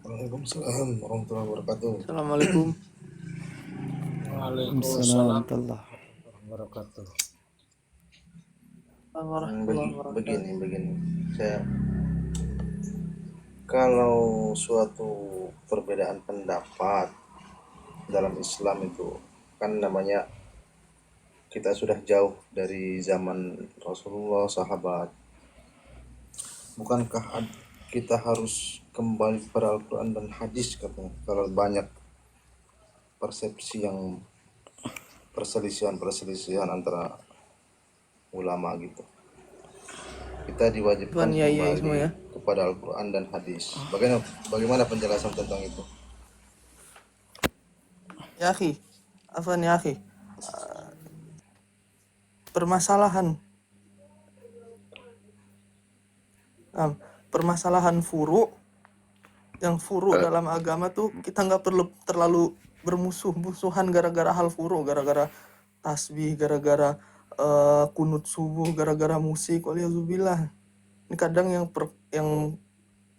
Waalaikumsalam warahmatullahi wabarakatuh. Assalamualaikum. Waalaikumsalam Warahmatullahi wabarakatuh. wabarakatuh. Begini. Saya kalau suatu perbedaan pendapat dalam Islam itu kan namanya kita sudah jauh dari zaman Rasulullah, sahabat. Bukankah kita harus kembali pada Al-Quran dan hadis katanya? Kalau banyak persepsi yang perselisihan antara ulama gitu. Kita diwajibkan Tuan Yai semua kembali ya. kepada Al-Quran dan hadis. Bagaimana penjelasan tentang itu? Ya akhi, afwan ya akhi. Permasalahan permasalahan yang furu dalam agama tuh kita nggak perlu terlalu bermusuhan gara-gara hal furu, gara-gara tasbih, gara-gara kunut subuh, gara-gara musik. Waliyahzubillah. Ini kadang yang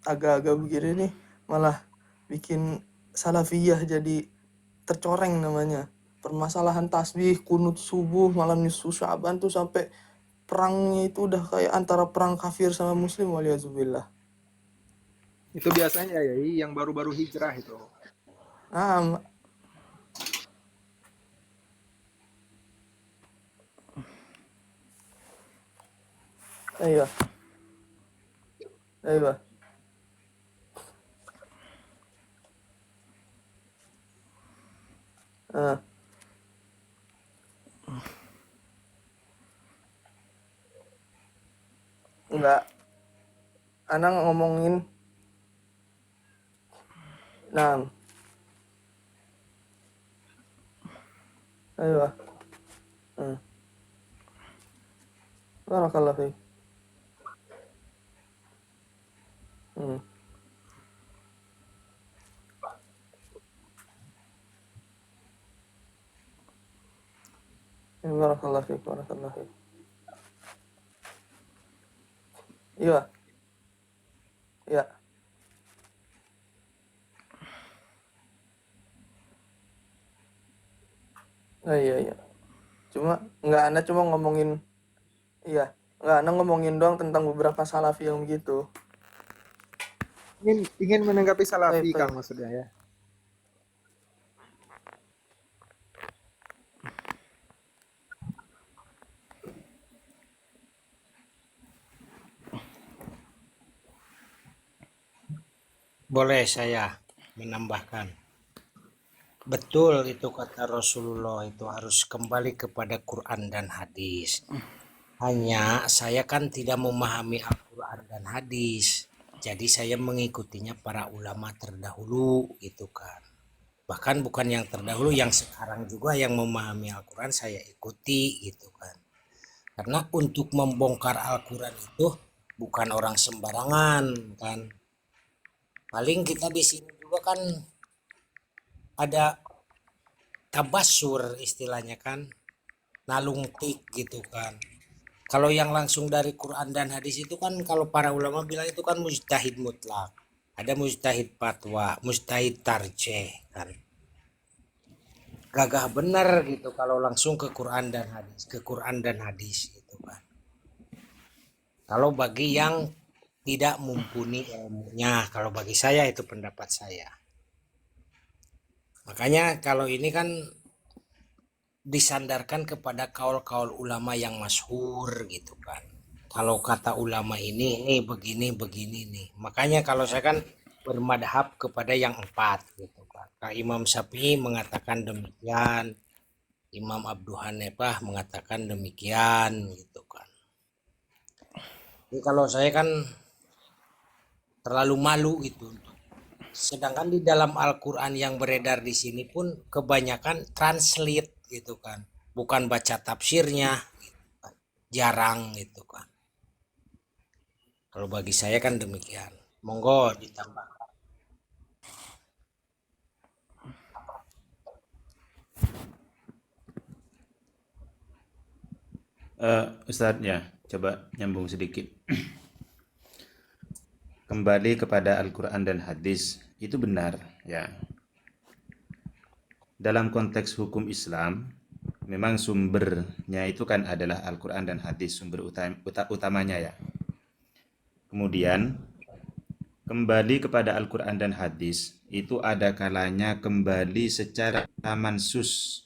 agak-agak begini nih malah bikin salafiyah jadi tercoreng namanya. Permasalahan tasbih, kunut subuh, malam nisfu Sya'ban tuh sampai perangnya itu udah kayak antara perang kafir sama muslim, waliyahzubillah. Itu biasanya ya yang baru-baru hijrah itu. Nah, iya. Iya. Enggak. Anak ngomongin Ayo. Barakallah fiik. Barakallah fiik. Iya. Ya. Oh, iya. Anak cuma ngomongin Enggak, anak ngomongin doang tentang beberapa salafi yang begitu. Ingin menanggapi salafi Baik. Kang maksudnya ya. Boleh saya menambahkan. Betul itu kata Rasulullah, itu harus kembali kepada Quran dan hadis. Hanya saya kan tidak memahami Al-Quran dan hadis. Jadi saya mengikutinya para ulama terdahulu gitu kan. Bahkan bukan yang terdahulu, yang sekarang juga yang memahami Al-Quran saya ikuti gitu kan. Karena untuk membongkar Al-Quran itu bukan orang sembarangan kan. Paling kita di sini juga kan ada tabasur istilahnya kan, nalungtik gitu kan. Kalau yang langsung dari Quran dan hadis itu kan kalau para ulama bilang itu kan mujtahid mutlak. Ada mujtahid fatwa, mujtahid tarjeh kan. Gagah benar gitu kalau langsung ke Quran dan hadis gitu kan. Kalau bagi yang tidak mumpuni ilmunya, kalau bagi saya itu pendapat saya. Makanya kalau ini kan disandarkan kepada kaul-kaul ulama yang masyhur gitu kan. Kalau kata ulama ini begini nih. Makanya kalau saya kan bermadhab kepada yang 4 gitu kan. Kak Imam Syafi'i mengatakan demikian, Imam Abu Hanifah mengatakan demikian gitu kan. Jadi kalau saya kan terlalu malu itu. Sedangkan di dalam Al-Quran yang beredar di sini pun kebanyakan translate gitu kan, bukan baca tafsirnya gitu kan. Jarang gitu kan. Kalau bagi saya kan demikian. Monggo ditambah. Ustadz ya, coba nyambung sedikit. kembali kepada Al-Quran dan hadis itu benar ya. Dalam konteks hukum Islam, memang sumbernya itu kan adalah Al-Quran dan hadis, sumber utamanya ya. Kemudian kembali kepada Al-Quran dan hadis itu ada kalanya kembali secara mansus,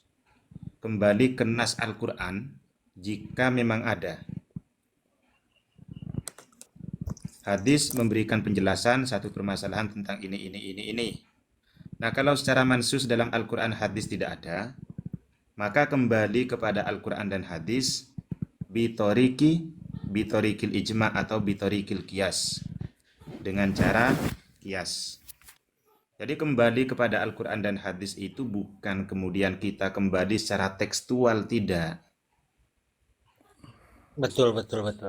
kembali ke nas Al-Quran jika memang ada. Hadis memberikan penjelasan satu permasalahan tentang ini. Nah, kalau secara mansus dalam Al-Quran hadis tidak ada, maka kembali kepada Al-Quran dan hadis bitorikil ijma atau bitorikil kias, dengan cara kias. Jadi kembali kepada Al-Quran dan hadis itu bukan kemudian kita kembali secara tekstual, tidak. Betul.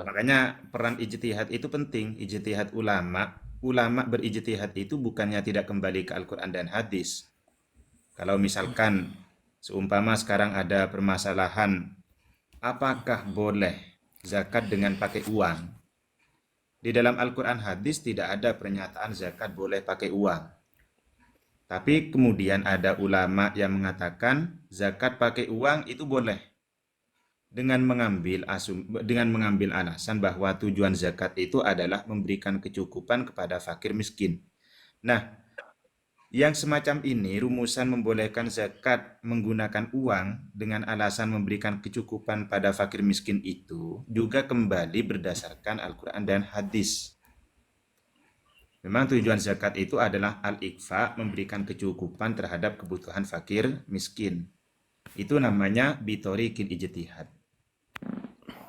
Makanya peran ijtihad itu penting, ijtihad ulama. Ulama berijtihad itu bukannya tidak kembali ke Al-Quran dan hadis. Kalau misalkan seumpama sekarang ada permasalahan apakah boleh zakat dengan pakai uang, di dalam Al-Quran hadis tidak ada pernyataan zakat boleh pakai uang. Tapi kemudian ada ulama yang mengatakan zakat pakai uang itu boleh, dengan mengambil alasan bahwa tujuan zakat itu adalah memberikan kecukupan kepada fakir miskin. Nah, yang semacam ini, rumusan membolehkan zakat menggunakan uang dengan alasan memberikan kecukupan pada fakir miskin itu juga kembali berdasarkan Al-Quran dan hadis. Memang tujuan zakat itu adalah al-ikfa, memberikan kecukupan terhadap kebutuhan fakir miskin. Itu namanya bitorikil ijtihad.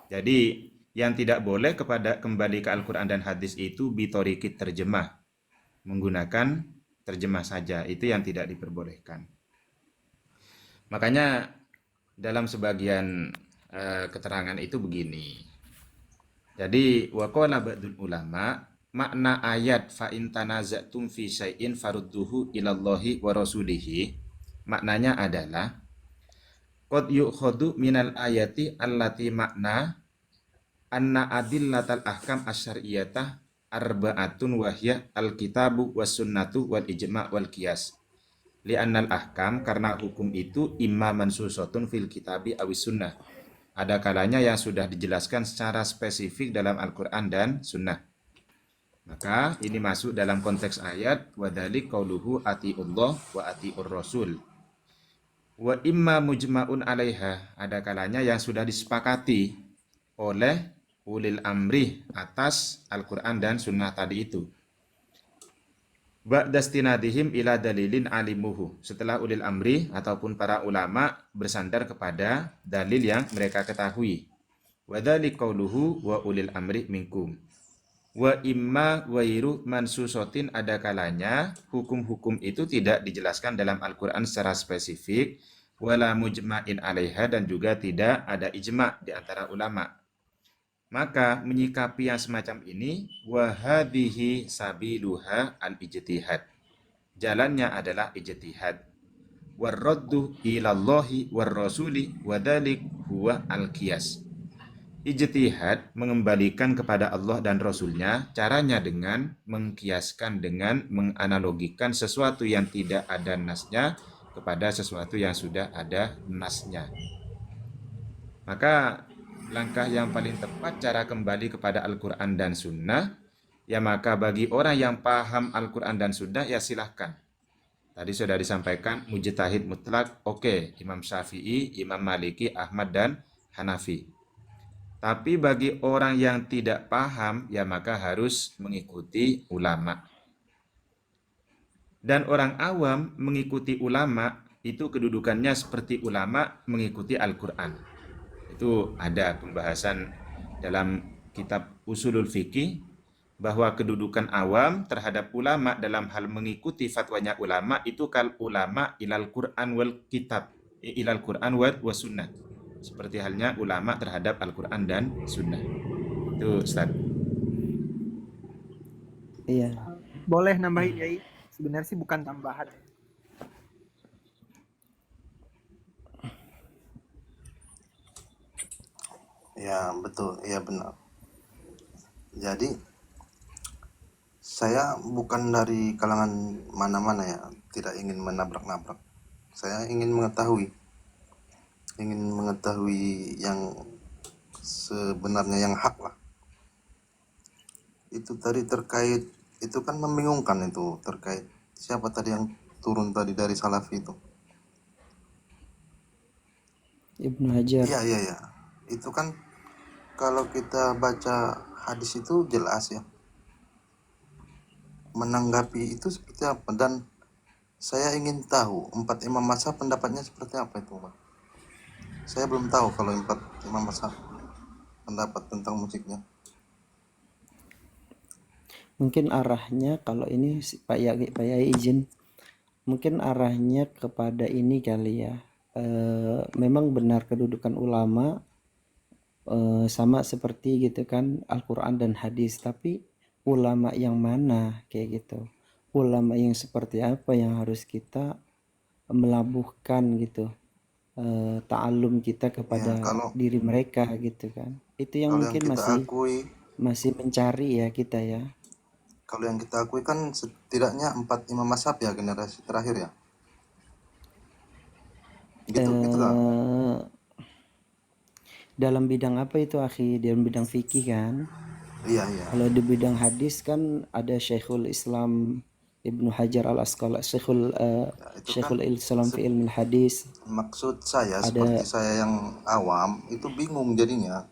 Jadi yang tidak boleh kembali ke Al-Quran dan hadis itu bitorikit terjemah, menggunakan terjemah saja, itu yang tidak diperbolehkan. Makanya dalam sebagian keterangan itu begini. Jadi waqala ba'dul ulama, makna ayat fa in tanaza'tum fi syai'in farudduhu ilallahi wa rasulihi, maknanya adalah qad yu'khadu minal ayati allati makna anna adillatal ahkam asyariyatah arba'atun wahya alkitabu was sunnatu wal ijma' wal qiyas. Li'annal ahkam, karena hukum itu imma mansusatun fil kitabi awis sunnah. Ada kalanya yang sudah dijelaskan secara spesifik dalam Al-Quran dan sunnah. Maka ini masuk dalam konteks ayat wa dzalik qauluhu atiullah wa atiur rasul. Wa imma mujma'un 'alaiha, ada kalanya yang sudah disepakati oleh ulil amri atas Al-Quran dan sunnah tadi itu. Ba'dastinadihim ila dalilin alimuhu, setelah ulil amri ataupun para ulama bersandar kepada dalil yang mereka ketahui. Wa dzalik qauluhu wa ulil amri minkum. Wa imma wairu mansusotin, ada kalanya hukum-hukum itu tidak dijelaskan dalam Al-Quran secara spesifik, wala mujma'in 'alaiha, dan juga tidak ada ijma' di antara ulama. Maka menyikapi yang semacam ini, wa hadhihi sabiluha al-ijtihad. Jalannya adalah ijtihad. Warraddu ilallahi warrasuli wa dzalik huwa al-qiyas. Ijtihad mengembalikan kepada Allah dan Rasulnya, caranya dengan mengkiaskan, dengan menganalogikan sesuatu yang tidak ada nasnya kepada sesuatu yang sudah ada nasnya. Maka langkah yang paling tepat cara kembali kepada Al-Quran dan Sunnah, ya maka bagi orang yang paham Al-Quran dan Sunnah, ya silahkan. Tadi sudah disampaikan mujtahid mutlak, oke, Imam Syafi'i, Imam Maliki, Ahmad, dan Hanafi. Tapi bagi orang yang tidak paham, ya maka harus mengikuti ulama. Dan orang awam mengikuti ulama itu kedudukannya seperti ulama mengikuti Al-Quran. Itu ada pembahasan dalam kitab Usulul Fiqih bahwa kedudukan awam terhadap ulama dalam hal mengikuti fatwanya ulama itu kal ulama ilal Quran wal kitab, ilal Quran wa sunnah. Seperti halnya ulama terhadap Al-Quran dan sunnah. Itu Ustaz. Iya. Boleh nambahin Yai? Sebenarnya sih bukan tambahan. Ya betul, ya benar. Jadi Saya bukan dari kalangan mana-mana ya, tidak ingin menabrak-nabrak. Saya ingin mengetahui yang sebenarnya, yang hak lah. Itu tadi terkait, itu kan membingungkan itu terkait siapa tadi yang turun tadi dari Salafi itu. Ibnu Hajar. Iya. Itu kan kalau kita baca hadis itu jelas ya. Menanggapi itu seperti apa, dan saya ingin tahu 4 imam mazhab pendapatnya seperti apa itu, Bang. Saya belum tahu kalau 4 imam mazhab pendapat tentang musiknya. Mungkin arahnya kalau ini Pak Yai izin, mungkin arahnya kepada ini kali ya. Memang benar kedudukan ulama sama seperti gitu kan Al-Quran dan hadis, tapi ulama yang mana kayak gitu, ulama yang seperti apa yang harus kita melabuhkan gitu ta'alum kita Ya, kepada kalau diri mereka gitu kan. Itu yang kalau yang mungkin kita akui, masih mencari ya kita ya. kalau yang kita akui kan setidaknya 4 imam mazhab ya, generasi terakhir ya. Gitu kan. Dalam bidang apa itu akhi? Dalam bidang fikih kan. Iya. Kalau di bidang hadis kan ada Syekhul Islam Ibnu Hajar al-Asqalani, Itu kan Syekhul Islam fi ilmi hadis. maksud saya, Ada seperti saya yang awam itu bingung jadinya.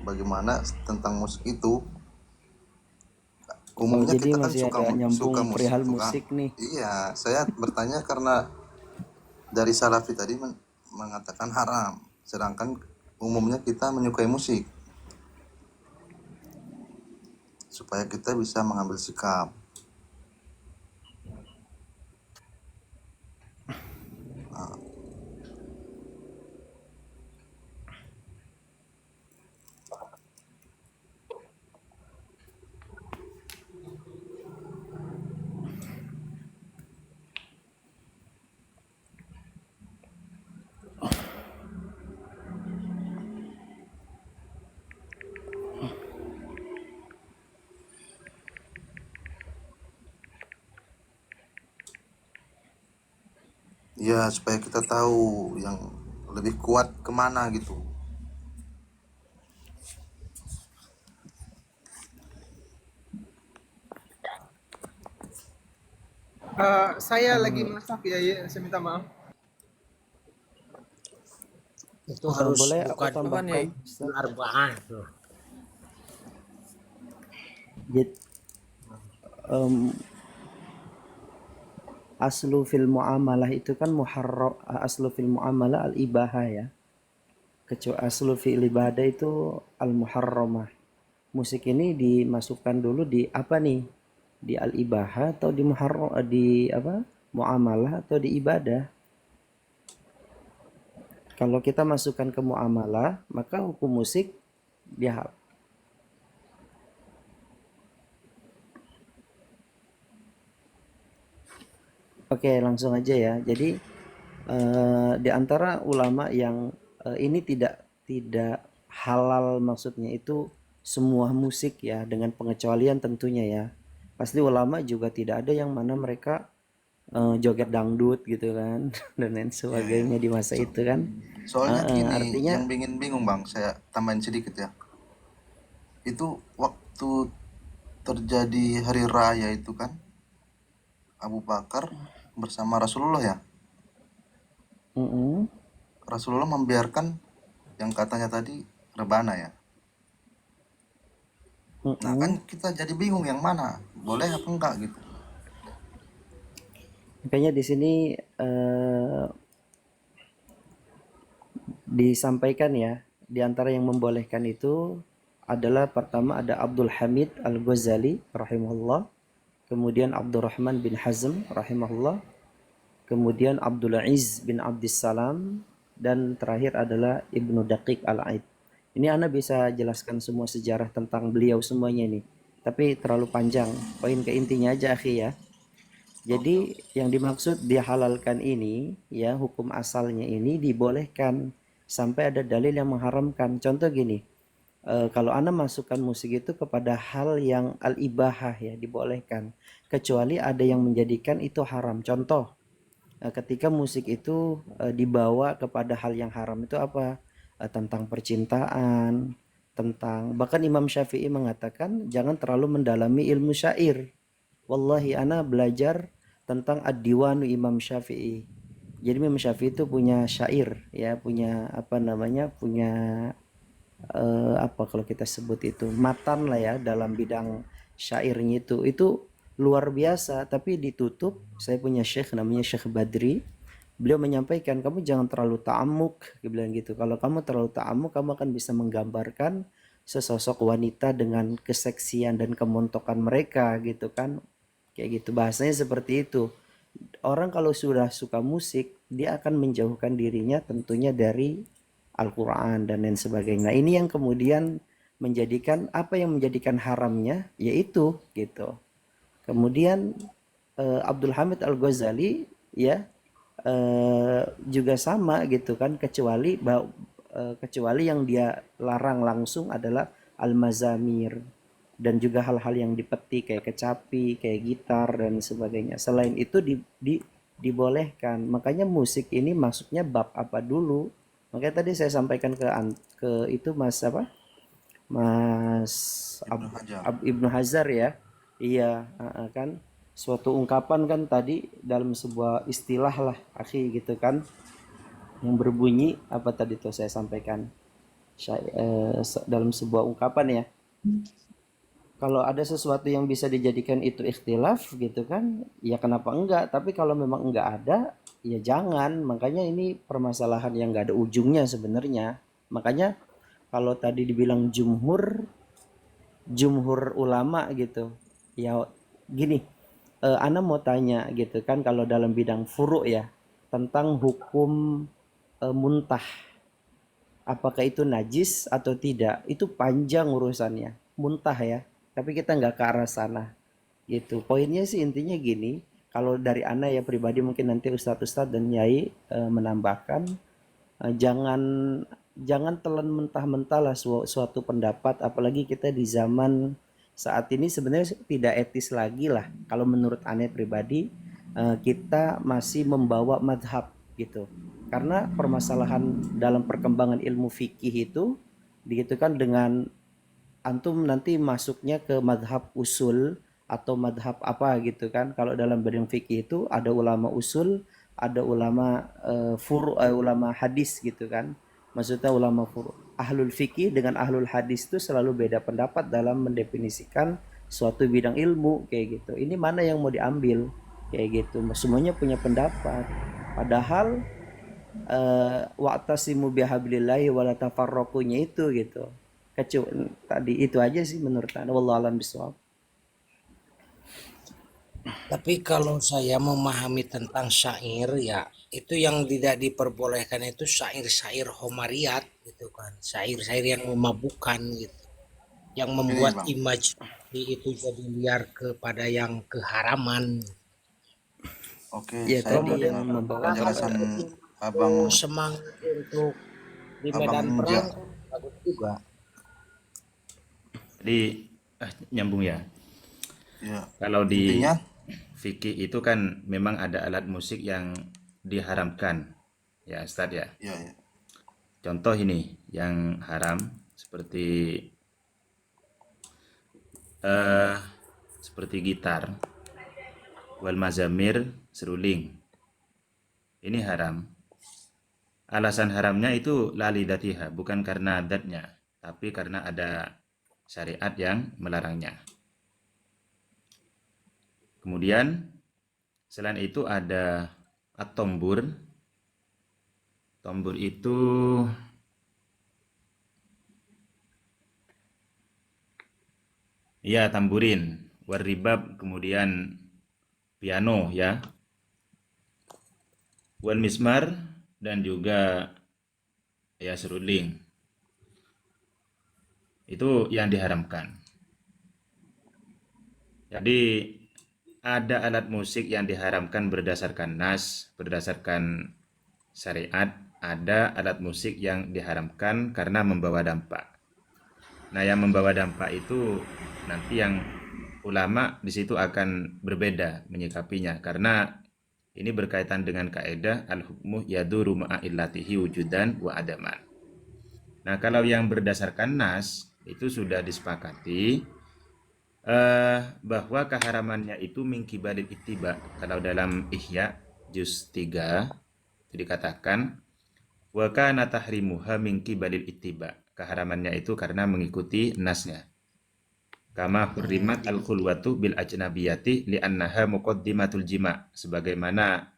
Bagaimana tentang musik itu? Umumnya jadi kita kan masih suka ada nyambung musik, perihal musik nih. Iya, saya bertanya karena dari Salafi tadi mengatakan haram, sedangkan umumnya kita menyukai musik, supaya kita bisa mengambil sikap. Ya, supaya kita tahu yang lebih kuat kemana gitu. Saya lagi masak ya, saya minta maaf. Itu harus Boleh aku buka tambahkan? Arba'ah tuh. Jadi, aslu fil muamalah itu kan muharram, aslu fil muamalah al ibahah ya. Kecuali aslu fil ibadah itu al muharramah. Musik ini dimasukkan dulu di apa nih? Di al ibahah atau di muharram, di apa? Muamalah atau di ibadah? Kalau kita masukkan ke muamalah, maka hukum musik dia. Oke, langsung aja ya. Jadi di antara ulama yang ini tidak halal, maksudnya itu semua musik ya, dengan pengecualian tentunya ya. Pasti ulama juga tidak ada yang mana mereka joget dangdut gitu kan dan lain sebagainya di masa itu kan. Soalnya gini, Artinya yang bikin bingung Bang, saya tambahin sedikit ya. Itu waktu terjadi hari raya itu kan, Abu Bakar bersama Rasulullah ya. Rasulullah membiarkan yang katanya tadi rebana ya. Nah kan kita jadi bingung yang mana, boleh apa enggak gitu. makanya di sini disampaikan ya, di antara yang membolehkan itu adalah pertama ada Abdul Hamid Al-Ghazali rahimahullah, kemudian Abdurrahman bin Hazm rahimahullah, kemudian Abdul Aziz bin Abdissalam, dan terakhir adalah Ibnu Daqiq Al-Aid. Ini Anda bisa jelaskan semua sejarah tentang beliau semuanya nih, tapi terlalu panjang. Poin ke intinya aja akhi ya. Jadi yang dimaksud dihalalkan ini ya, hukum asalnya ini dibolehkan sampai ada dalil yang mengharamkan. Contoh gini, kalau Anda masukkan musik itu kepada hal yang al-ibahah ya, dibolehkan. Kecuali ada yang menjadikan itu haram. Contoh, ketika musik itu dibawa kepada hal yang haram itu apa? Tentang percintaan, tentang bahkan Imam Syafi'i mengatakan jangan terlalu mendalami ilmu syair. Wallahi ana belajar tentang ad-diwanu Imam Syafi'i. Jadi Imam Syafi'i itu punya syair ya, punya apa namanya? Punya apa kalau kita sebut itu matan lah ya dalam bidang syairnya itu luar biasa, tapi ditutup. Saya punya syekh namanya Syekh Badri, beliau menyampaikan kamu jangan terlalu ta'amuk, dia bilang gitu. Kalau kamu terlalu ta'amuk kamu akan bisa menggambarkan sesosok wanita dengan keseksian dan kemontokan mereka gitu kan, kayak gitu bahasanya seperti itu. Orang kalau sudah suka musik dia akan menjauhkan dirinya tentunya dari Al-Quran dan lain sebagainya. Nah ini yang kemudian menjadikan apa yang menjadikan haramnya yaitu gitu. Kemudian Abdul Hamid Al-Ghazali ya juga sama gitu kan, kecuali yang dia larang langsung adalah al-mazamir dan juga hal-hal yang dipetik kayak kecapi, kayak gitar dan sebagainya. Selain itu dibolehkan. Makanya musik ini masuknya bab apa dulu? Makanya tadi saya sampaikan ke itu Mas apa? Mas Ibnu Hajar. Ibnu Hazar ya. Iya, kan suatu ungkapan kan tadi dalam sebuah istilah lah, akhi gitu kan, yang berbunyi apa tadi tuh saya sampaikan dalam sebuah ungkapan ya. Kalau ada sesuatu yang bisa dijadikan itu ikhtilaf gitu kan, ya kenapa enggak? Tapi kalau memang enggak ada, ya jangan. Makanya ini permasalahan yang enggak ada ujungnya sebenarnya. Makanya kalau tadi dibilang jumhur ulama gitu, ya gini, Ana mau tanya gitu kan, kalau dalam bidang furu ya, tentang hukum muntah, apakah itu najis atau tidak, itu panjang urusannya, muntah ya. Tapi kita nggak ke arah sana gitu. Poinnya sih intinya gini, kalau dari Ana ya pribadi, mungkin nanti Ustadz dan Nyai menambahkan, jangan telan mentah-mentah lah suatu pendapat, apalagi kita di zaman saat ini sebenarnya tidak etis lagi lah kalau menurut Ana pribadi kita masih membawa madhab gitu, karena permasalahan dalam perkembangan ilmu fikih itu gitu kan, dengan antum nanti masuknya ke madhab usul atau madhab apa gitu kan. Kalau dalam bidang fikih itu ada ulama usul, ada ulama ulama hadis gitu kan. Maksudnya ulama furu. Ahlul fikih dengan ahlul hadis itu selalu beda pendapat dalam mendefinisikan suatu bidang ilmu kayak gitu. Ini mana yang mau diambil kayak gitu. Semuanya punya pendapat. Padahal wa'tasimu bihablillahi wala tafarraqu-nya itu gitu. Tadi itu aja sih menurut Anda, wallahu alam bisawab. Tapi kalau saya memahami tentang syair ya, itu yang tidak diperbolehkan itu syair-syair homariat gitu kan, syair-syair yang memabukkan gitu, yang membuat Bang. imajinasi itu jadi liar kepada yang keharaman. Oke, Ya saya tadi yang mendengar membawa penjelasan Abang Semangat untuk di Abang medan Muja. perang bagus juga. Jadi nyambung ya. Ya, Kalau di intinya fikih itu kan memang ada alat musik yang diharamkan ya Ustadz ya. ya, ya. Contoh ini yang haram seperti gitar, wal mazamir, seruling. Ini haram. Alasan haramnya itu lalidatiha, bukan karena adatnya, tapi karena ada syariat yang melarangnya. Kemudian selain itu ada at-tombur. Tombur itu ya tamburin, warribab, kemudian piano ya, wal mismar, dan juga ya seruling. Itu yang diharamkan. Jadi ada alat musik yang diharamkan berdasarkan nas, berdasarkan syariat. Ada alat musik yang diharamkan karena membawa dampak. Nah, yang membawa dampak itu nanti yang ulama di situ akan berbeda menyikapinya karena ini berkaitan dengan kaidah al-hukmu yaduru ma'a illatihi wujudan wa adaman. Nah, kalau yang berdasarkan nas itu sudah disepakati bahwa keharamannya itu min kibalil ittiba. Kalau dalam Ihya juz 3 itu dikatakan wa kana tahrimuha min kibalil ittiba. Keharamannya itu karena mengikuti nasnya. Kama hurrimat al-khulwatu bil ajnabiyati li'annaha muqaddimatul jima. Sebagaimana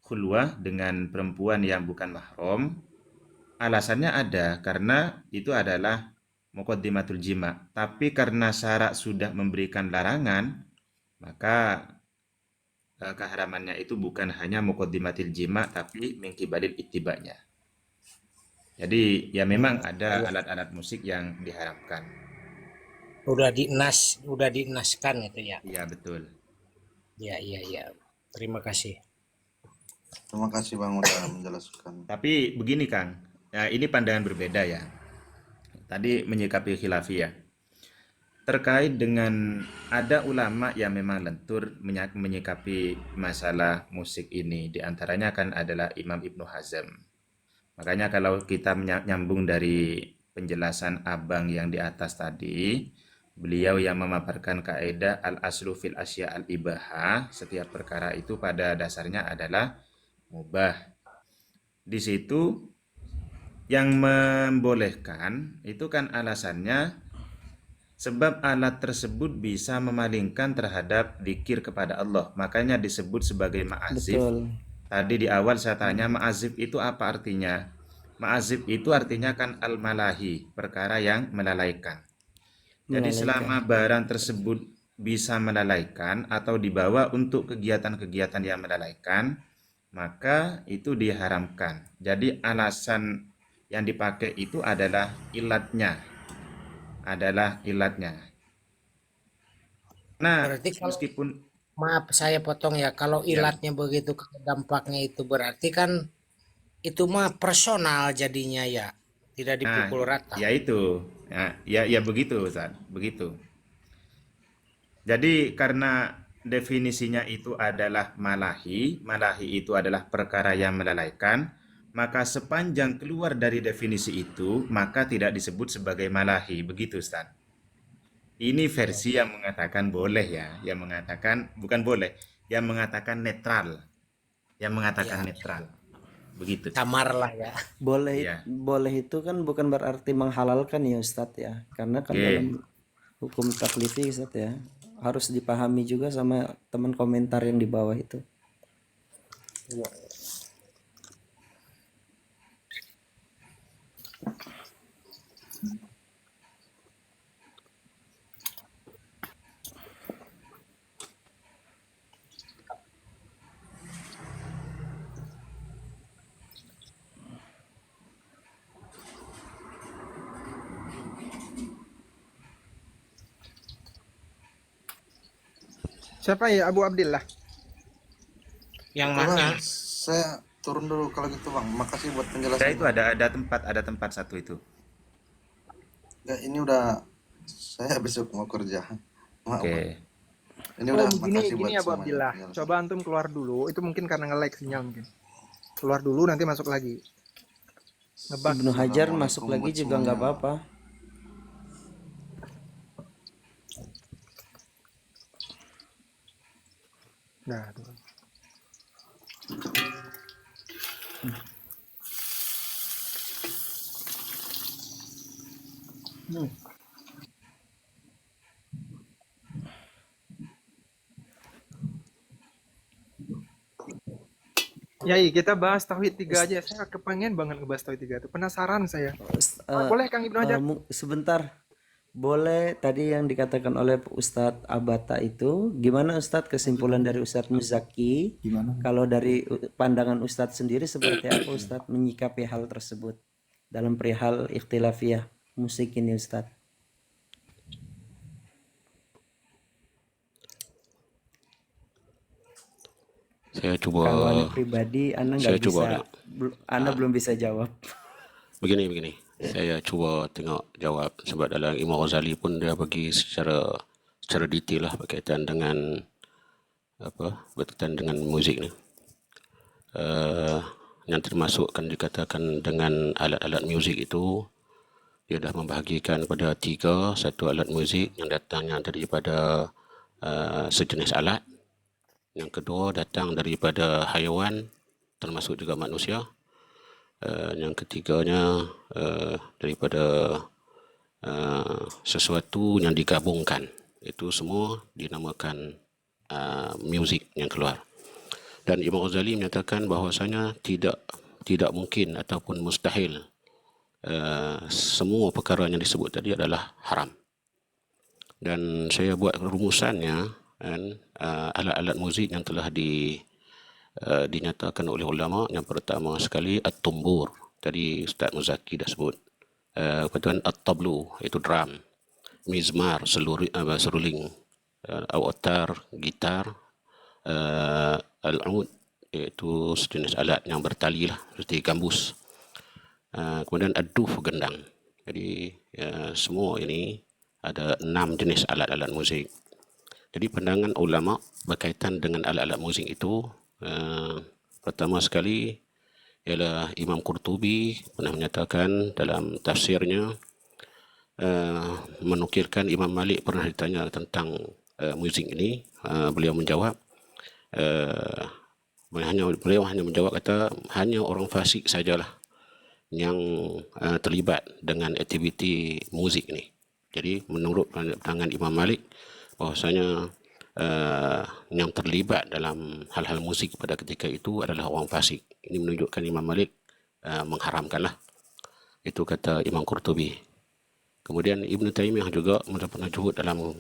khulwah dengan perempuan yang bukan mahram, alasannya ada karena itu adalah muqaddimatul jima. Tapi karena syarak sudah memberikan larangan, maka keharamannya itu bukan hanya muqaddimatil jima tapi min kibalil ittibanya. Jadi ya memang ada alat-alat musik yang diharamkan. Udah dinaskan itu ya. Iya, betul. Iya. Terima kasih. Terima kasih Bang udah menjelaskan. Tapi begini Kang, ya, ini pandangan berbeda ya. Tadi menyikapi khilafiyah. Terkait dengan ada ulama yang memang lentur menyikapi masalah musik ini. Di antaranya kan adalah Imam Ibnu Hazm. Makanya kalau kita nyambung dari penjelasan Abang yang di atas tadi, beliau yang memaparkan kaidah al-aslu fil asya al-ibahah, setiap perkara itu pada dasarnya adalah mubah. Di situ yang membolehkan itu kan alasannya sebab alat tersebut bisa memalingkan terhadap dzikir kepada Allah. Makanya disebut sebagai ma'azif. Betul. Tadi di awal saya tanya ma'azif itu apa artinya? Ma'azif itu artinya kan al-malahi, perkara yang melalaikan. Jadi selama barang tersebut bisa melalaikan atau dibawa untuk kegiatan-kegiatan yang melalaikan, maka itu diharamkan. Jadi alasan yang dipakai itu adalah ilatnya. Nah, Berarti kalau meskipun maaf saya potong ya, kalau ilatnya begitu dampaknya itu berarti kan itu mah personal jadinya ya, tidak dipukul rata. ya itu, ya begitu Ustaz, begitu. Jadi karena definisinya itu adalah malahi itu adalah perkara yang melalaikan, maka sepanjang keluar dari definisi itu, maka tidak disebut sebagai malahi, begitu Ustaz. Ini versi yang mengatakan boleh ya, yang mengatakan bukan boleh, yang mengatakan netral, begitu. Samar lah ya. Boleh Iya. boleh itu kan bukan berarti menghalalkan ya Ustadz ya. Karena kan Oke. dalam hukum taklifi Ustadz ya, harus dipahami juga sama teman komentar yang di bawah itu. Siapa ya Abu Abdillah? Yang Oke, mana? Bang, saya turun dulu kalau gitu Bang. Makasih buat penjelasan. Saya itu ada tempat satu itu. Enggak, ini udah saya besok mau kerja. Maaf, Bang. Oke. Ini udah makasih Gini buat Abu semuanya Abdillah. penjelasan. Coba antum keluar dulu. Itu mungkin karena nge-lag sinyal mungkin. Keluar dulu nanti masuk lagi. Ngebug. Ibnu Hajar masuk Assalamualaikum lagi buat juga nggak semuanya. apa-apa. Nah, tuh. Yai, kita bahas Tauhid 3 aja. Saya kepengen banget ngebahas Tauhid 3 itu. Penasaran saya. Boleh Kang Ibnu Hajar? Sebentar. Boleh tadi yang dikatakan oleh Ustadz Abata itu, gimana Ustadz kesimpulan dari Ustadz Muzaki? Kalau dari pandangan Ustadz sendiri seperti apa Ustadz menyikapi hal tersebut dalam perihal ikhtilafiyah musik ini Ustadz? Saya coba. Kalau Anda pribadi, Anda nggak saya bisa, coba. Anda belum bisa jawab. Begini. Saya cuba tengok jawab sebab dalam Imam Ghazali pun dia bagi secara detail lah berkaitan dengan berkaitan dengan muzik ni. Yang termasukkan dikatakan dengan alat-alat muzik itu, dia dah membahagikan pada 3. Satu alat muzik yang datangnya daripada sejenis alat. Yang kedua datang daripada haiwan, termasuk juga manusia. Yang ketiganya daripada sesuatu yang digabungkan. Itu semua dinamakan muzik yang keluar. Dan Imam Ghazali menyatakan bahawasanya tidak mungkin ataupun mustahil semua perkara yang disebut tadi adalah haram. Dan saya buat rumusannya, alat-alat muzik yang telah dinyatakan oleh ulama. Yang pertama sekali at-tumbur, tadi Ustaz Muzaki dah sebut. Kemudian at-tablu, itu drum. Mizmar, seruling. Autar, gitar. Al-ud, iaitu sejenis alat yang bertali lah, seperti gambus. Kemudian ad-duf, gendang. Jadi semua ini ada 6 jenis alat-alat muzik. Jadi pandangan ulama berkaitan dengan alat-alat muzik itu, pertama sekali ialah Imam Qurtubi pernah menyatakan dalam tafsirnya, menukilkan Imam Malik pernah ditanya tentang muzik ini. Beliau menjawab, beliau hanya menjawab, kata hanya orang fasik sajalah yang terlibat dengan aktiviti muzik ini. Jadi menurut pandangan Imam Malik, bahwasanya yang terlibat dalam hal-hal muzik pada ketika itu adalah orang fasik. Ini menunjukkan Imam Malik mengharamkanlah. Itu kata Imam Qurtubi. Kemudian Ibn Taymiyah juga pernah juhud dalam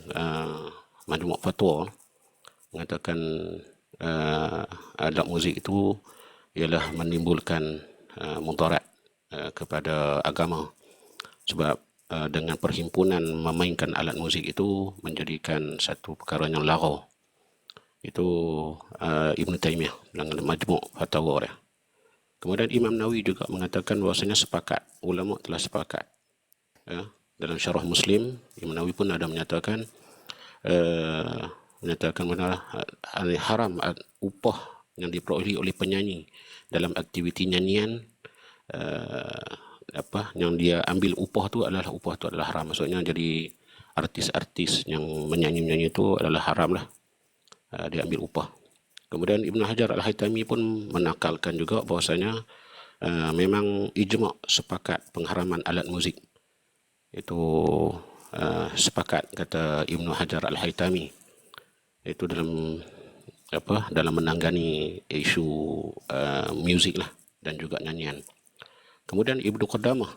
Majmu' Fatwa, mengatakan alat muzik itu ialah menimbulkan mudarat kepada agama, sebab dengan perhimpunan memainkan alat muzik itu menjadikan satu perkara yang lagau. Itu Ibn Taymiyah dalam Majmu' Fatwa dia. Kemudian Imam Nawawi juga mengatakan bahwasanya sepakat, ulama telah sepakat. Dalam Syarah Muslim, Imam Nawawi pun ada menyatakan benar haram upah yang diperoleh oleh penyanyi dalam aktiviti nyanyian, yang dia ambil upah tu adalah haram. Maksudnya jadi artis-artis yang menyanyi itu adalah haram lah, dia ambil upah. Kemudian Ibn Hajar Al-Haytami pun menakalkan juga bahwasanya memang ijma' sepakat pengharaman alat muzik. Itu sepakat, kata Ibn Hajar Al-Haytami. Itu dalam menangani isu muzik lah dan juga nyanyian. Kemudian Ibnu Qudamah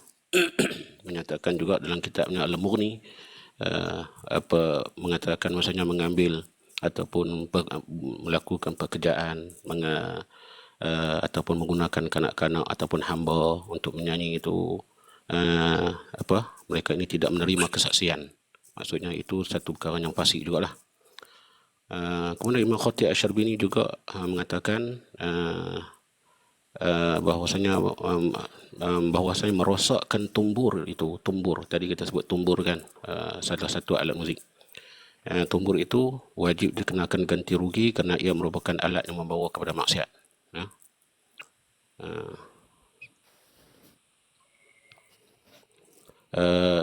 menyatakan juga dalam kitabnya Al-Mughni, mengatakan maksudnya mengambil ataupun melakukan pekerjaan ataupun menggunakan kanak-kanak ataupun hamba untuk menyanyi itu, mereka ini tidak menerima kesaksian. Maksudnya itu satu perkara yang fasik jugalah. Kemudian Imam Khatib Asy-Syarbini juga mengatakan bahwasanya merosakkan tumbur tadi kita sebut tumbur kan, salah satu alat muzik. Tumbur itu wajib dikenakan ganti rugi kerana ia merupakan alat yang membawa kepada maksiat.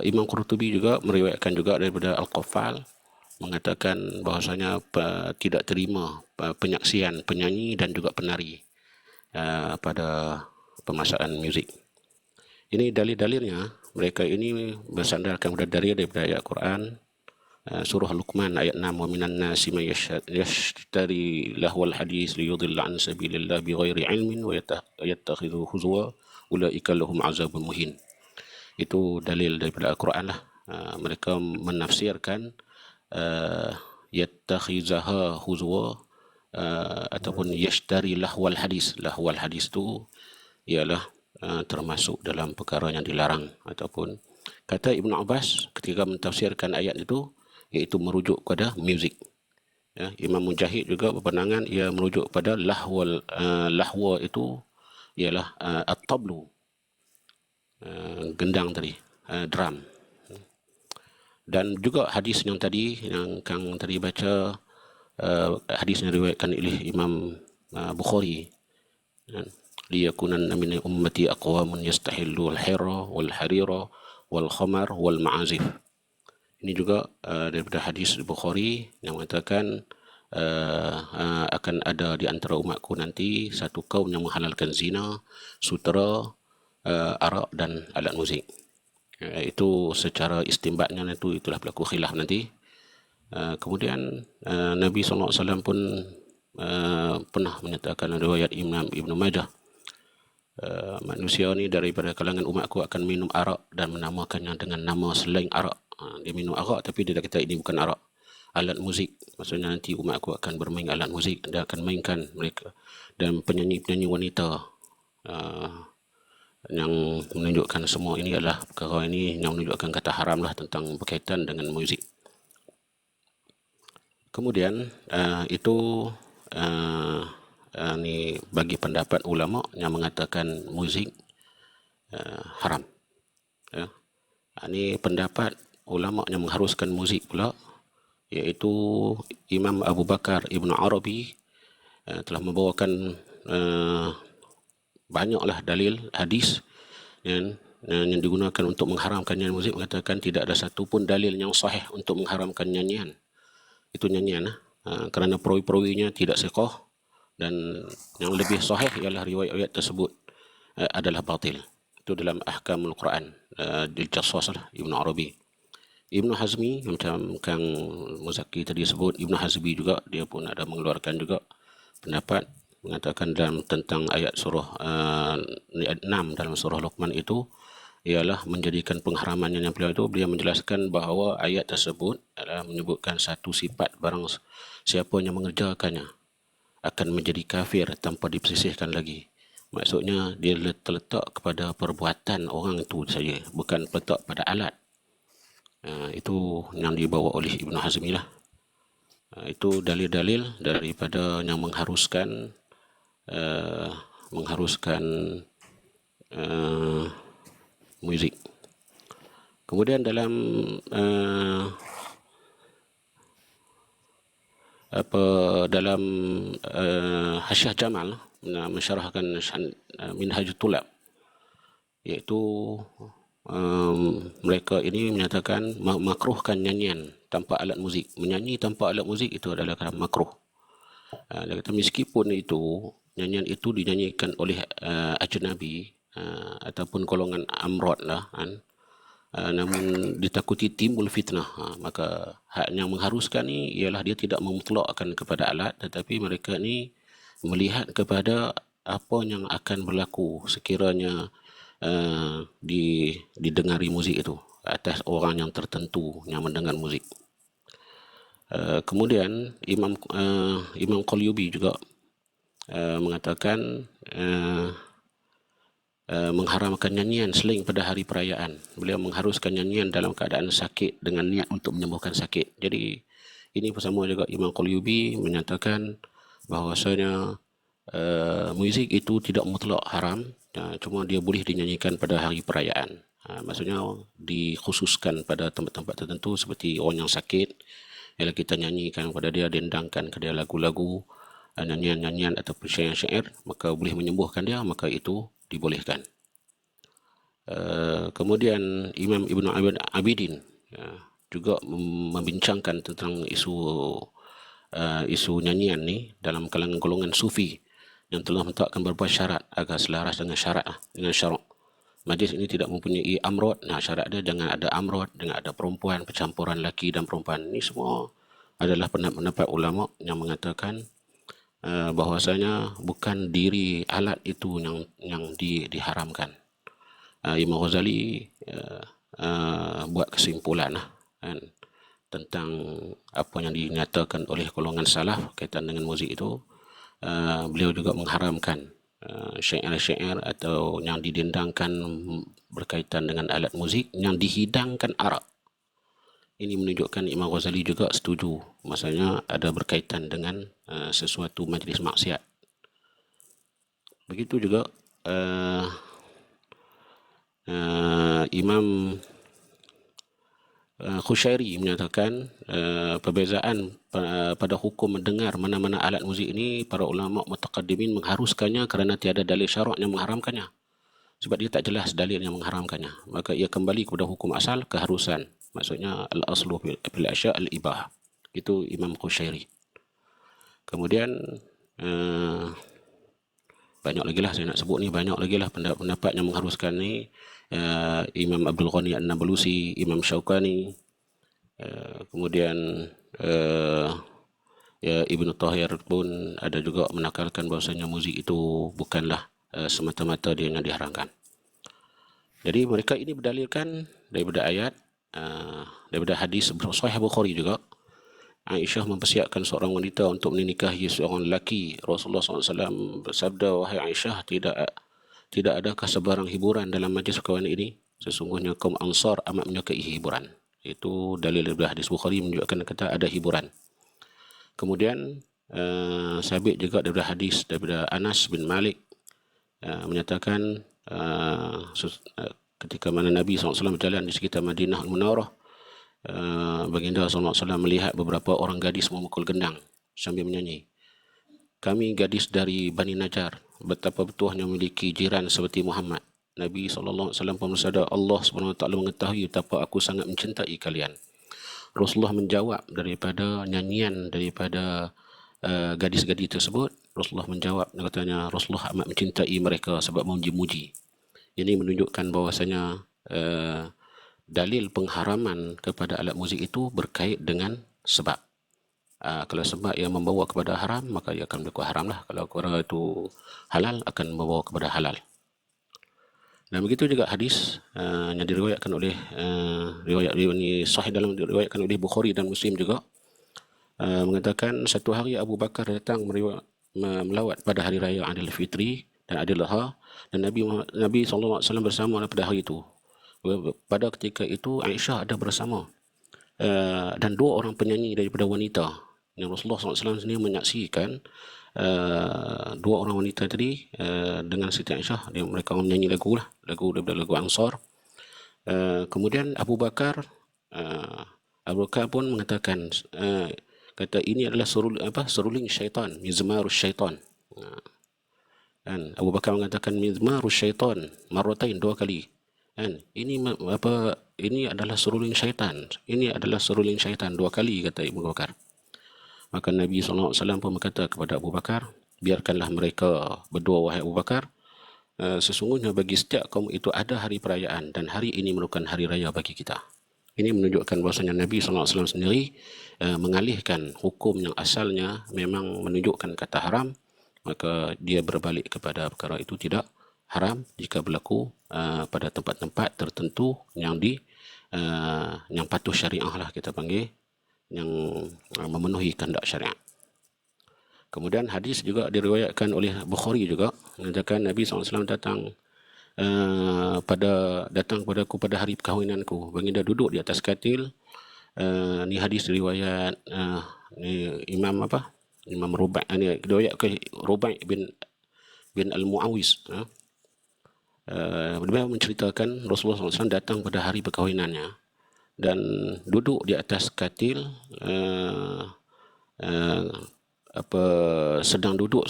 Imam Qurtubi juga meriwayatkan juga daripada Al-Qaffal, mengatakan bahwasanya tidak terima penyaksian penyanyi dan juga penari pada pemasangan muzik. Ini dalil-dalilnya, mereka ini bersandarkan pada dalil daripada ayat Quran, surah Luqman ayat 6, wa minan nasi man yashtari lahwal hadis liyudilla an sabilillah bighairi ilmin wa yattakhidhu huzwa ulaika lahum azabun muhin. Itu dalil daripada Al-Quran lah. Mereka menafsirkan yattakhizaha huzwa ataupun yashtari lahwal hadis. Lahwal hadis tu ialah termasuk dalam perkara yang dilarang, ataupun kata Ibn Abbas ketika mentafsirkan ayat itu, iaitu merujuk kepada muzik. Imam Mujahid juga berpandangan ia merujuk pada lahwa itu ialah at-tablu, gendang tadi, drum. Dan juga hadis yang tadi yang Kang tadi baca, hadis yang diriwayatkan oleh Imam Bukhari, liyakunanna min ummati aqwamun yastahillu al-hira wal harira wal khamar wal ma'azif. Ini juga daripada hadis Bukhari yang mengatakan akan ada di antara umatku nanti satu kaum yang menghalalkan zina, sutera, arak dan alat muzik. Itu secara istimbatnya itulah berlaku khilaf nanti. Kemudian Nabi SAW pun pernah menyatakan riwayat Imam Ibn Majah, manusia ni daripada kalangan umatku akan minum arak dan menamakannya dengan nama selain arak. Dia minum arak tapi dia dah kata ini bukan arak. Alat muzik, maksudnya nanti umatku akan bermain alat muzik, dia akan mainkan mereka. Dan penyanyi-penyanyi wanita, yang menunjukkan semua ini adalah perkara ini yang menunjukkan kata haram lah tentang berkaitan dengan muzik. Kemudian itu ni bagi pendapat ulama yang mengatakan muzik haram. Ya. Ini pendapat ulama yang mengharuskan muzik pula, iaitu Imam Abu Bakar Ibn Arabi telah membawakan banyaklah dalil hadis yang digunakan untuk mengharamkan nyanyian muzik, mengatakan tidak ada satu pun dalil yang sahih untuk mengharamkan nyanyian. Itu nyanyian kerana perawi-perawinya tidak sahih, dan yang lebih sahih ialah riwayat-riwayat tersebut adalah batil. Itu dalam Ahkamul Quran Al-Jassas Ibn Arabi. Ibn Hazmi macam Kang Muzaki tadi sebut, Ibn Hazmi juga dia pun ada mengeluarkan juga pendapat mengatakan dalam tentang ayat surah 6 dalam surah Luqman itu ialah menjadikan pengharamannya yang beliau menjelaskan bahawa ayat tersebut adalah menyebutkan satu sifat barang siapa yang mengerjakannya akan menjadi kafir tanpa dipersisihkan lagi. Maksudnya dia terletak kepada perbuatan orang itu saja, bukan terletak pada alat. Itu yang dibawa oleh Ibn Hazmi lah. Itu dalil-dalil daripada yang mengharuskan muzik. Kemudian dalam Hasyiah Jamal mensyarahkan Minhajul Tulab, iaitu mereka ini menyatakan makruhkan nyanyian tanpa alat muzik. Menyanyi tanpa alat muzik itu adalah makruh. Dia kata meskipun itu nyanyian itu dinyanyikan oleh ajnabi ataupun golongan amrod lah, namun ditakuti timbul fitnah, maka hak yang mengharuskan ni ialah dia tidak memutlakkan kepada alat, tetapi mereka ni melihat kepada apa yang akan berlaku sekiranya didengari muzik itu atas orang yang tertentu yang mendengar muzik. Kemudian Imam Qalyubi juga mengatakan mengharamkan nyanyian selain pada hari perayaan. Beliau mengharuskan nyanyian dalam keadaan sakit dengan niat untuk menyembuhkan sakit. Jadi ini bersama juga Imam Qalyubi menyatakan bahawasanya muzik itu tidak mutlak haram, cuma dia boleh dinyanyikan pada hari perayaan. Maksudnya dikhususkan pada tempat-tempat tertentu seperti orang yang sakit, ialah kita nyanyikan kepada dia, dendangkan kepada dia lagu-lagu, nyanyian-nyanyian ataupun syair-syair, maka boleh menyembuhkan dia, maka itu dibolehkan. Kemudian Imam Ibn Abidin juga membincangkan tentang isu nyanyian ni dalam kalangan golongan sufi yang telah menetapkan beberapa syarat agar selaras dengan dengan syarak. Majlis ini tidak mempunyai amrod. Syarat dia jangan ada amrod, jangan ada perempuan, percampuran lelaki dan perempuan. Ini semua adalah pendapat ulama yang mengatakan bahwasanya bukan diri alat itu yang diharamkan. Imam Ghazali buat kesimpulan tentang apa yang dinyatakan oleh golongan salaf kaitan dengan muzik itu. Beliau juga mengharamkan syair-syair atau yang didendangkan berkaitan dengan alat muzik yang dihidangkan arak. Ini menunjukkan Imam Ghazali juga setuju, maksudnya ada berkaitan dengan sesuatu majlis maksiat. Begitu juga Imam Khushairi menyatakan perbezaan pada hukum mendengar mana-mana alat muzik ini, para ulama mutaqaddimin mengharuskannya kerana tiada dalil syarak yang mengharamkannya. Sebab dia tak jelas dalil yang mengharamkannya, maka ia kembali kepada hukum asal, keharusan. Maksudnya al-aslu fil asya' al-ibah. Itu Imam Khushairi. Kemudian banyak lagi lah saya nak sebut ni, banyak lagi lah pendapat yang mengharuskan ni. Imam Abdul Ghani An-Nablusi, Imam Syaukani, kemudian Ibn Tahir pun ada juga menakalkan bahawasanya muzik itu bukanlah semata-mata dia yang diharamkan. Jadi mereka ini berdalilkan daripada ayat, daripada hadis Sahih Bukhari juga. Aisyah mempersiapkan seorang wanita untuk menikahi seorang lelaki. Rasulullah SAW bersabda, wahai Aisyah, tidak adakah sebarang hiburan dalam majlis perkahwinan ini? Sesungguhnya kaum Ansar amat menyukai hiburan. Itu dalil daripada hadis Bukhari menunjukkan kata ada hiburan. Kemudian sabit juga daripada hadis daripada Anas bin Malik menyatakan ketika mana Nabi SAW berjalan di sekitar Madinah Al-Munawwarah, baginda SAW melihat beberapa orang gadis memukul gendang sambil menyanyi. Kami gadis dari Bani Najjar, betapa betuahnya memiliki jiran seperti Muhammad. Nabi SAW pun bersabda, Allah SWT mengetahui betapa aku sangat mencintai kalian. Rasulullah menjawab daripada nyanyian daripada gadis-gadis tersebut. Rasulullah menjawab, katanya Rasulullah amat mencintai mereka sebab memuji-muji. Ini menunjukkan bahawasanya dalil pengharaman kepada alat muzik itu berkait dengan sebab. Kalau sebab yang membawa kepada haram, maka ia akan berlaku haram lah. Kalau perkara itu halal, akan membawa kepada halal. Dan begitu juga hadis yang diriwayatkan oleh riwayat ini sahih dalam diriwayatkan oleh Bukhari dan Muslim juga, mengatakan satu hari Abu Bakar datang melawat pada hari raya Aidil Fitri dan Aidil Adha, dan Nabi SAW bersama pada hari itu. Pada ketika itu Aisyah ada bersama dan dua orang penyanyi daripada wanita yang Rasulullah SAW sendiri menyaksikan. Dua orang wanita tadi dengan Siti Aisyah, mereka menyanyi lagu daripada lagu Ansar. Kemudian Abu Bakar pun mengatakan, kata ini adalah seruling syaitan, mizmarus syaitan. Dan Abu Bakar mengatakan mizmarus syaitan marratain, dua kali. Dan ini adalah seruling syaitan. Ini adalah seruling syaitan dua kali, kata Abu Bakar. Maka Nabi SAW pun berkata kepada Abu Bakar, biarkanlah mereka berdua, wahai Abu Bakar. Sesungguhnya bagi setiap kaum itu ada hari perayaan dan hari ini merupakan hari raya bagi kita. Ini menunjukkan bahawasanya Nabi SAW sendiri mengalihkan hukum yang asalnya memang menunjukkan kata haram, maka dia berbalik kepada perkara itu tidak haram jika berlaku pada tempat-tempat tertentu yang yang patuh syariah lah kita panggil, yang memenuhi kehendak syariat. Kemudian hadis juga diriwayatkan oleh Bukhari juga, mengatakan Nabi SAW datang kepadaku pada hari perkahwinanku. Baginda duduk di atas katil. Ni hadis riwayat Imam Rubai', ni riwayat ke Rubai' bin Al-Muawiz. Beliau menceritakan Rasulullah SAW datang pada hari perkahwinannya dan duduk di atas katil, sedang duduk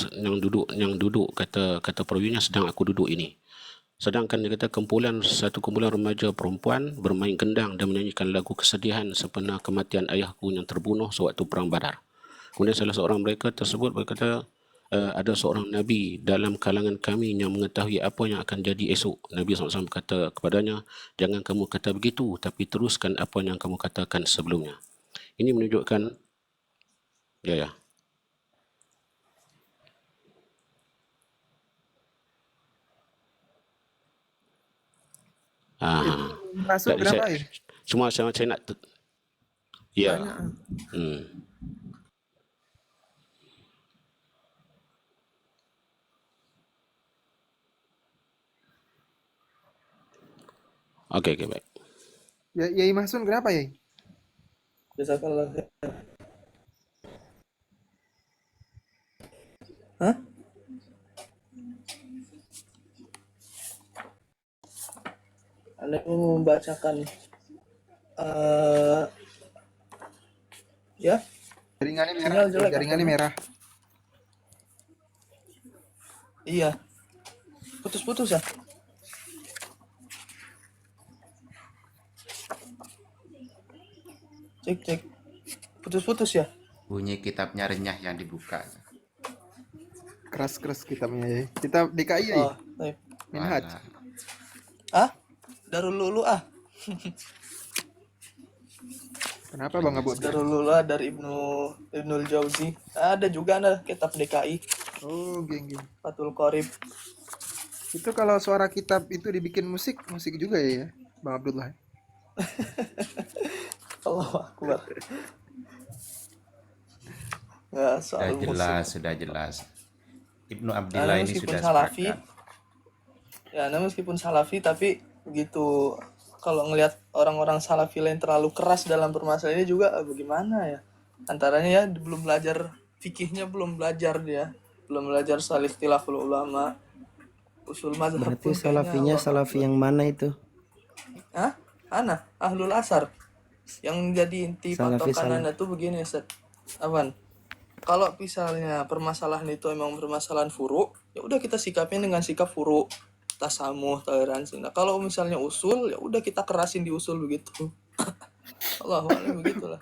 kata perawinya, sedang aku duduk ini. Sedangkan dia kata satu kumpulan remaja perempuan bermain gendang dan menyanyikan lagu kesedihan sempena kematian ayahku yang terbunuh sewaktu perang Badar. Kemudian salah seorang mereka tersebut berkata, ada seorang Nabi dalam kalangan kami yang mengetahui apa yang akan jadi esok. Nabi SAW berkata kepadanya, jangan kamu kata begitu, tapi teruskan apa yang kamu katakan sebelumnya. Ini menunjukkan, ya. Masuk berapa ya? Semua saya nak, ya. Okey, baik. Yai Mahsun kenapa Yai? Jazakallah khair. Hah? membacakan ya Jaringannya merah, sinyal jelek jaringannya katanya. merah. Iya, putus-putus ya. Cek, putus-putus ya. Bunyi kitabnya renyah yang dibuka. Keras-keras kitabnya ya. Kitab DKI ya. Oh, baik. Minhaj. Walah. Darul Lulu Kenapa Bang Abu? Darul Lulu dari Ibnul Jauzi. Ada juga ada kitab DKI, Oh, geng. Fathul Qorib. Itu kalau suara kitab itu dibikin musik juga ya, Bang Abdullah. Allahu Akbar. Ya, Sudah soal jelas, musik. sudah jelas. Ibnu Abdillah ini Meskipun sudah Salafi, sepakat. meskipun Salafi tapi begitu kalau ngelihat orang-orang Salafi lain terlalu keras dalam permasalahan ini juga bagaimana ya? Antaranya ya belum belajar fikihnya, belum belajar dia, belum belajar soal ikhtilaful ulama, usul mazhab Berarti pun kayaknya salafinya Allah. salafi yang mana itu? Hah? Ana, Ahlul Asar. Yang jadi inti Salafi patokan Anda tuh begini, Ustaz. Apaan? Kalau misalnya permasalahan itu emang permasalahan furu, ya udah kita sikapnya dengan sikap furu, tasamuh, toleransi. Nah, kalau misalnya usul, ya udah kita kerasin di usul begitu. Allahu a'lam begitulah.